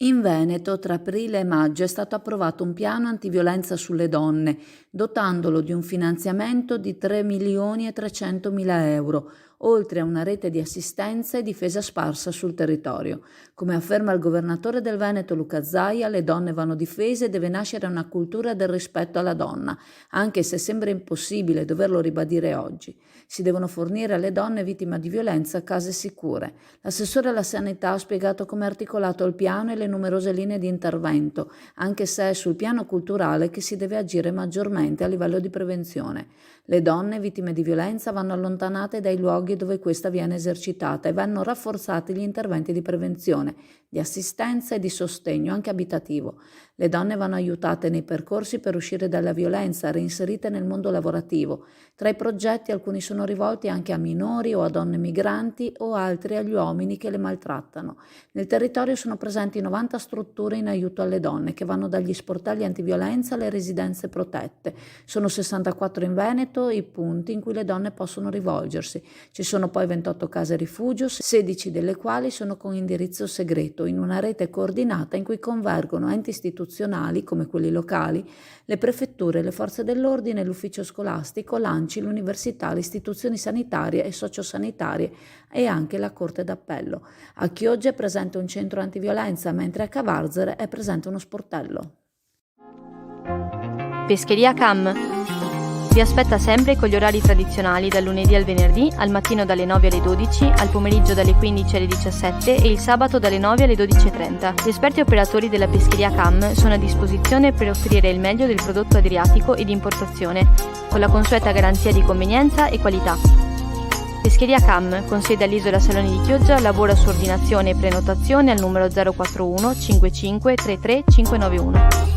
In Veneto, tra aprile e maggio, è stato approvato un piano antiviolenza sulle donne, dotandolo di un finanziamento di 3.300.000 euro, oltre a una rete di assistenza e difesa sparsa sul territorio. Come afferma il governatore del Veneto Luca Zaia, le donne vanno difese e deve nascere una cultura del rispetto alla donna, anche se sembra impossibile doverlo ribadire oggi. Si devono fornire alle donne vittime di violenza case sicure. L'assessore alla sanità ha spiegato come è articolato il piano e le numerose linee di intervento, anche se è sul piano culturale che si deve agire maggiormente a livello di prevenzione. Le donne vittime di violenza vanno allontanate dai luoghi dove questa viene esercitata e vanno rafforzati gli interventi di prevenzione, di assistenza e di sostegno, anche abitativo. Le donne vanno aiutate nei percorsi per uscire dalla violenza, reinserite nel mondo lavorativo. Tra i progetti alcuni sono rivolti anche a minori o a donne migranti o altri agli uomini che le maltrattano. Nel territorio sono presenti 90 strutture in aiuto alle donne che vanno dagli sportelli antiviolenza alle residenze protette. Sono 64 in Veneto i punti in cui le donne possono rivolgersi. Ci sono poi 28 case rifugio, 16 delle quali sono con indirizzo segreto, in una rete coordinata in cui convergono enti istituzionali come quelli locali, le prefetture, le forze dell'ordine, l'ufficio scolastico, l'ANCI, l'università, le istituzioni sanitarie e sociosanitarie e anche la Corte d'Appello. A Chioggia è presente un centro antiviolenza, mentre a Cavarzere è presente uno sportello. Pescheria Cam vi aspetta sempre con gli orari tradizionali dal lunedì al venerdì, al mattino dalle 9 alle 12, al pomeriggio dalle 15 alle 17 e il sabato dalle 9 alle 12:30. Gli esperti operatori della Pescheria Cam sono a disposizione per offrire il meglio del prodotto adriatico e di importazione, con la consueta garanzia di convenienza e qualità. Pescheria Cam, con sede all'Isola Saloni di Chioggia, lavora su ordinazione e prenotazione al numero 041 55 33 591.